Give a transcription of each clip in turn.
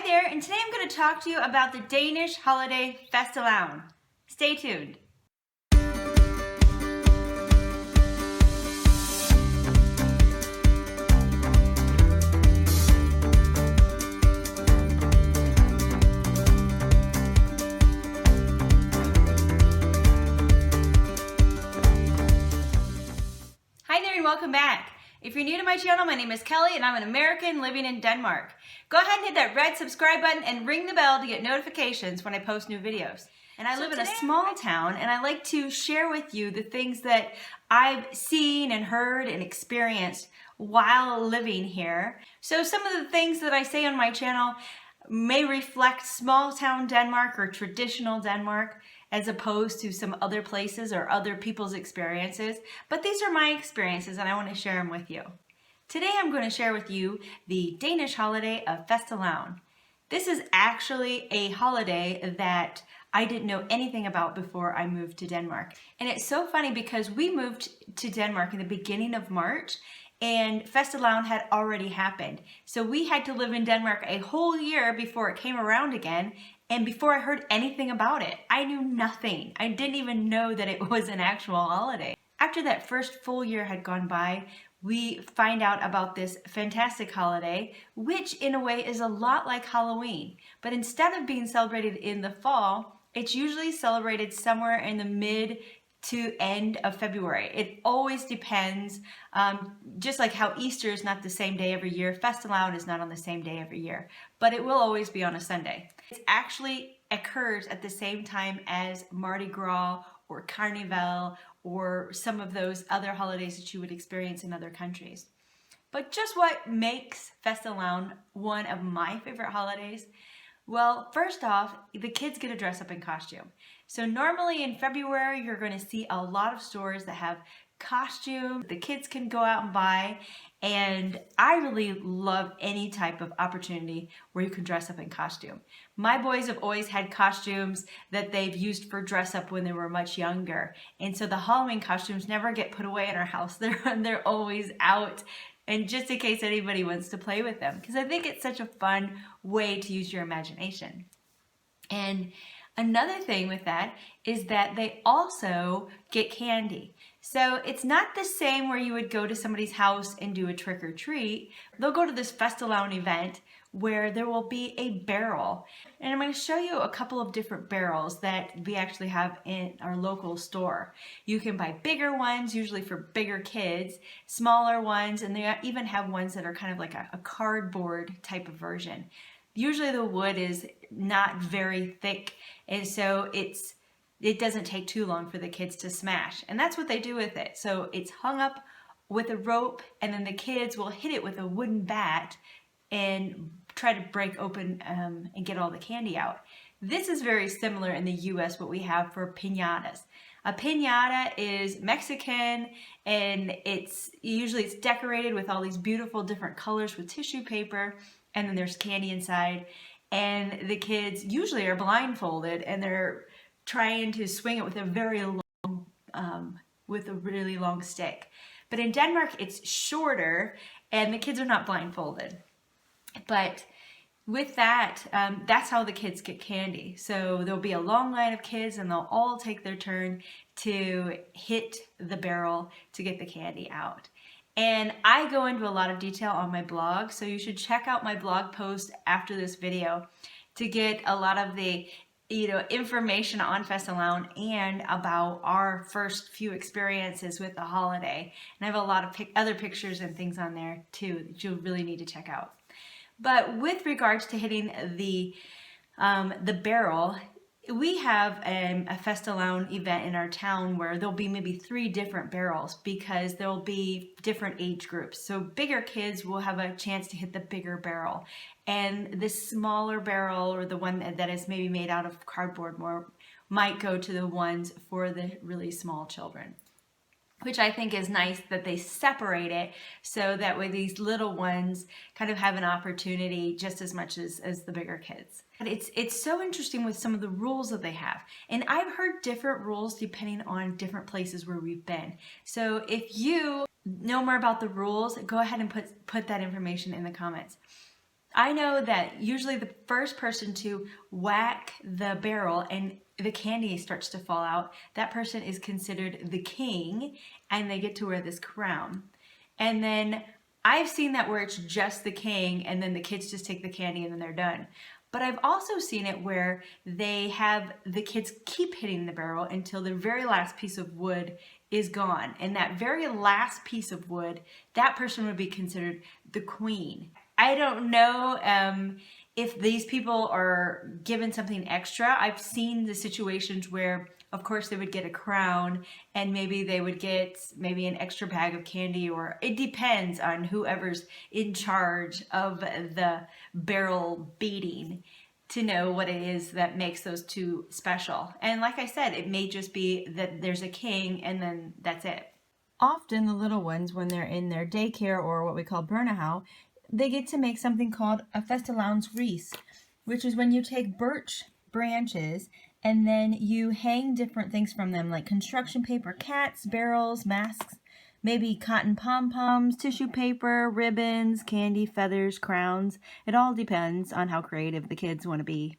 there, and today I'm going to talk to you about the Danish holiday Fastelavn. Stay tuned. Hi there and welcome back. If you're new to my channel, my name is Kelly and I'm an American living in Denmark. Go ahead and hit that red subscribe button and ring the bell to get notifications when I post new videos. And I live in a small town and I like to share with you the things that I've seen and heard and experienced while living here. So some of the things that I say on my channel may reflect small town Denmark or traditional Denmark as opposed to some other places or other people's experiences. But these are my experiences and I want to share them with you. Today I'm going to share with you the Danish holiday of Fastelavn. This is actually a holiday that I didn't know anything about before I moved to Denmark. And it's so funny because we moved to Denmark in the beginning of March and Fastelavn had already happened. So we had to live in Denmark a whole year before it came around again. And before I heard anything about it, I knew nothing. I didn't even know that it was an actual holiday. After that first full year had gone by, we find out about this fantastic holiday, which in a way is a lot like Halloween. But instead of being celebrated in the fall, it's usually celebrated somewhere in the mid to end of February. It always depends, just like how Easter is not the same day every year, Fastelavn is not on the same day every year, but it will always be on a Sunday. It actually occurs at the same time as Mardi Gras or Carnival or some of those other holidays that you would experience in other countries. But just what makes Fastelavn one of my favorite holidays? Well, first off, the kids get to dress up in costume. So normally in February, you're going to see a lot of stores that have costumes the kids can go out and buy. And I really love any type of opportunity where you can dress up in costume. My boys have always had costumes that they've used for dress up when they were much younger. And so the Halloween costumes never get put away in our house. They're always out. And just in case anybody wants to play with them, because I think it's such a fun way to use your imagination. And another thing with that is that they also get candy. So it's not the same where you would go to somebody's house and do a trick or treat. They'll go to this Fastelavn event where there will be a barrel. And I'm going to show you a couple of different barrels that we actually have in our local store. You can buy bigger ones, usually for bigger kids, smaller ones, and they even have ones that are kind of like a cardboard type of version. Usually the wood is not very thick, and so it doesn't take too long for the kids to smash. And that's what they do with it. So it's hung up with a rope, and then the kids will hit it with a wooden bat and try to break open and get all the candy out. This is very similar in the US, what we have for piñatas. A piñata is Mexican, and it's decorated with all these beautiful different colors with tissue paper, and then there's candy inside. And the kids usually are blindfolded and they're trying to swing it with a really long stick. But in Denmark, it's shorter and the kids are not blindfolded. But with that, that's how the kids get candy. So there'll be a long line of kids and they'll all take their turn to hit the barrel to get the candy out. And I go into a lot of detail on my blog, so you should check out my blog post after this video to get a lot of the information on Fastelavn and about our first few experiences with the holiday. And I have a lot of other pictures and things on there too that you'll really need to check out. But with regards to hitting the barrel, we have a Fastelavn event in our town where there'll be maybe 3 different barrels because there'll be different age groups. So bigger kids will have a chance to hit the bigger barrel. And the smaller barrel, or the one that is maybe made out of cardboard more, might go to the ones for the really small children. Which I think is nice that they separate it so that way these little ones kind of have an opportunity just as much as the bigger kids. And it's so interesting with some of the rules that they have. And I've heard different rules depending on different places where we've been. So if you know more about the rules, go ahead and put that information in the comments. I know that usually the first person to whack the barrel and the candy starts to fall out, that person is considered the king and they get to wear this crown. And then I've seen that where it's just the king and then the kids just take the candy and then they're done. But I've also seen it where they have the kids keep hitting the barrel until the very last piece of wood is gone. And that very last piece of wood, that person would be considered the queen. I don't know if these people are given something extra. I've seen the situations where, of course, they would get a crown and maybe they would get maybe an extra bag of candy, or it depends on whoever's in charge of the barrel beating to know what it is that makes those two special. And like I said, it may just be that there's a king and then that's it. Often the little ones, when they're in their daycare or what we call Burnahau, they get to make something called a Fastelavn wreath, which is when you take birch branches and then you hang different things from them, like construction paper, cats, barrels, masks, maybe cotton pom-poms, tissue paper, ribbons, candy, feathers, crowns. It all depends on how creative the kids want to be.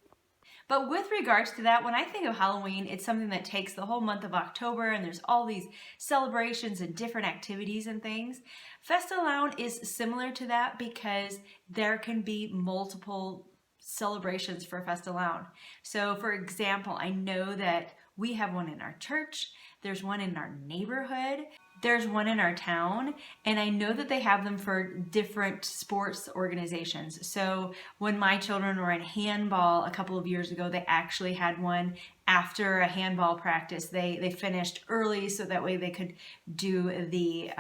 But with regards to that, when I think of Halloween, it's something that takes the whole month of October and there's all these celebrations and different activities and things. Fastelavn is similar to that because there can be multiple celebrations for Fastelavn. So for example, I know that we have one in our church, there's one in our neighborhood, there's one in our town, and I know that they have them for different sports organizations. So when my children were in handball a couple of years ago, they actually had one after a handball practice. They finished early so that way they could do the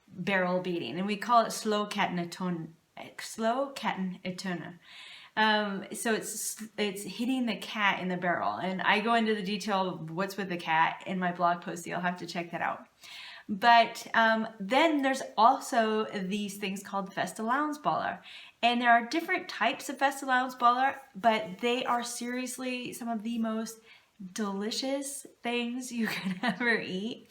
barrel beating, and we call it slow katten etuna. So it's hitting the cat in the barrel, and I go into the detail of what's with the cat in my blog post, so you'll have to check that out. But then there's also these things called Fastelavnsbollar, and there are different types of Fastelavnsbollar, but they are seriously some of the most delicious things you can ever eat.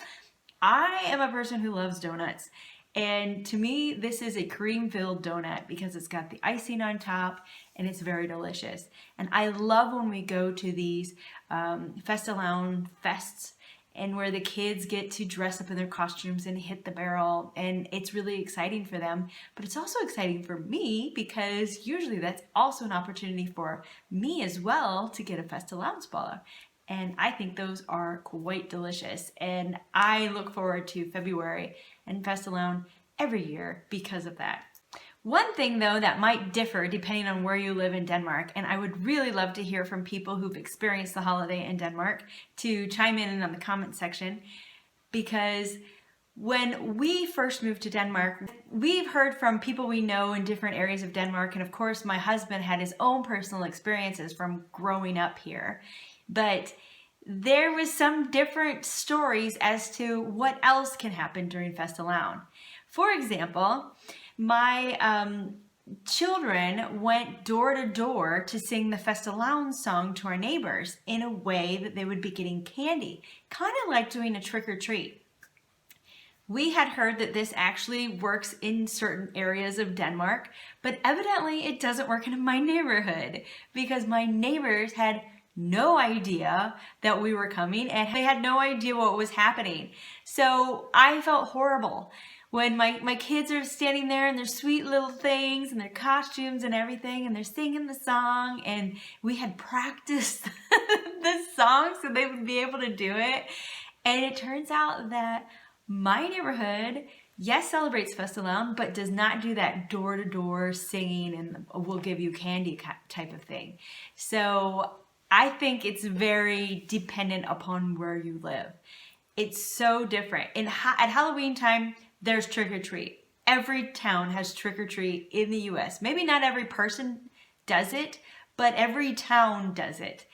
I am a person who loves donuts. And to me, this is a cream-filled donut because it's got the icing on top and it's very delicious. And I love when we go to these Fastelavn fests and where the kids get to dress up in their costumes and hit the barrel, and it's really exciting for them. But it's also exciting for me because usually that's also an opportunity for me as well to get a Fastelavnsbollar. And I think those are quite delicious. And I look forward to February and Fastelavn every year because of that. One thing though that might differ depending on where you live in Denmark, and I would really love to hear from people who've experienced the holiday in Denmark to chime in on the comment section, because when we first moved to Denmark, we've heard from people we know in different areas of Denmark, and of course my husband had his own personal experiences from growing up here. But there was some different stories as to what else can happen during Fastelavn. For example, my children went door to door to sing the Fastelavn song to our neighbors in a way that they would be getting candy, kind of like doing a trick or treat. We had heard that this actually works in certain areas of Denmark, but evidently it doesn't work in my neighborhood because my neighbors had no idea that we were coming and they had no idea what was happening. So I felt horrible when my kids are standing there in their sweet little things and their costumes and everything, and they're singing the song, and we had practiced the song so they would be able to do it. And it turns out that my neighborhood, yes, celebrates Fastelavn, but does not do that door-to-door singing and we'll give you candy type of thing. So I think it's very dependent upon where you live. It's so different. At Halloween time, there's trick-or-treat. Every town has trick-or-treat in the US. Maybe not every person does it, but every town does it.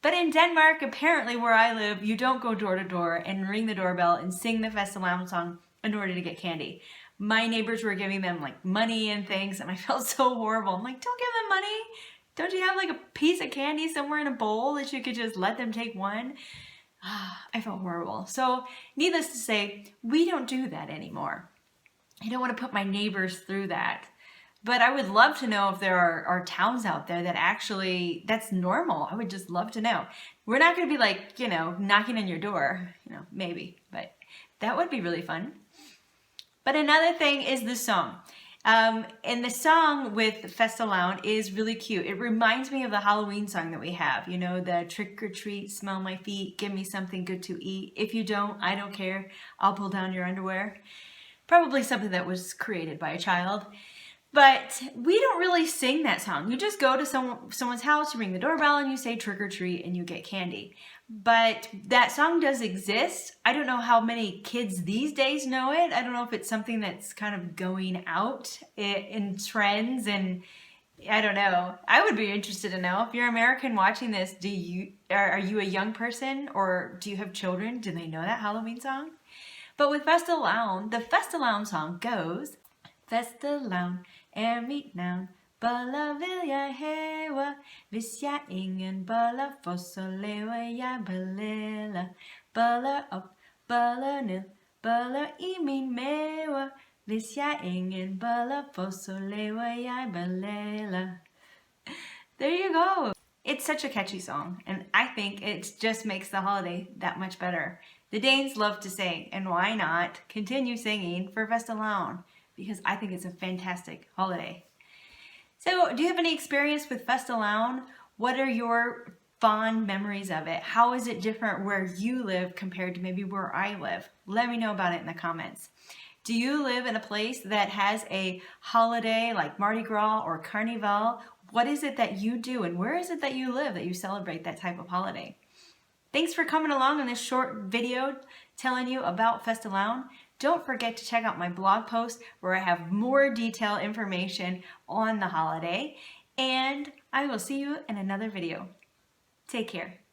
But in Denmark, apparently where I live, you don't go door to door and ring the doorbell and sing the Fastelavn song in order to get candy. My neighbors were giving them like money and things, and I felt so horrible. I'm like, don't give them money. Don't you have like a piece of candy somewhere in a bowl that you could just let them take one? I felt horrible. So needless to say, we don't do that anymore. I don't want to put my neighbors through that. But I would love to know if there are towns out there that actually, that's normal. I would just love to know. We're not going to be like, knocking on your door, maybe, but that would be really fun. But another thing is the song. And the song with Fastelavn is really cute. It reminds me of the Halloween song that we have. The trick or treat, smell my feet, give me something good to eat. If you don't, I don't care. I'll pull down your underwear. Probably something that was created by a child. But we don't really sing that song. You just go to someone's house, you ring the doorbell, and you say trick or treat, and you get candy. But that song does exist. I don't know how many kids these days know it. I don't know if it's something that's kind of going out in trends, and I don't know. I would be interested to know. If you're American watching this, are you a young person, or do you have children? Do they know that Halloween song? But with Fastelavn, the Fastelavn song goes, Fastelavn mitt namn, boller vill jag heva. Hvis jag ingen boller får så lever jag belela. Boller upp, boller ner, boller i min mave. Hvis jag ingen boller får så lever jag belela. There you go. It's such a catchy song, and I think it just makes the holiday that much better. The Danes love to sing, and why not continue singing for Fastelavn? Because I think it's a fantastic holiday. So, do you have any experience with Fastelavn? What are your fond memories of it? How is it different where you live compared to maybe where I live? Let me know about it in the comments. Do you live in a place that has a holiday like Mardi Gras or Carnival? What is it that you do, and where is it that you live that you celebrate that type of holiday? Thanks for coming along on this short video telling you about Fastelavn. Don't forget to check out my blog post where I have more detailed information on the holiday. And I will see you in another video. Take care.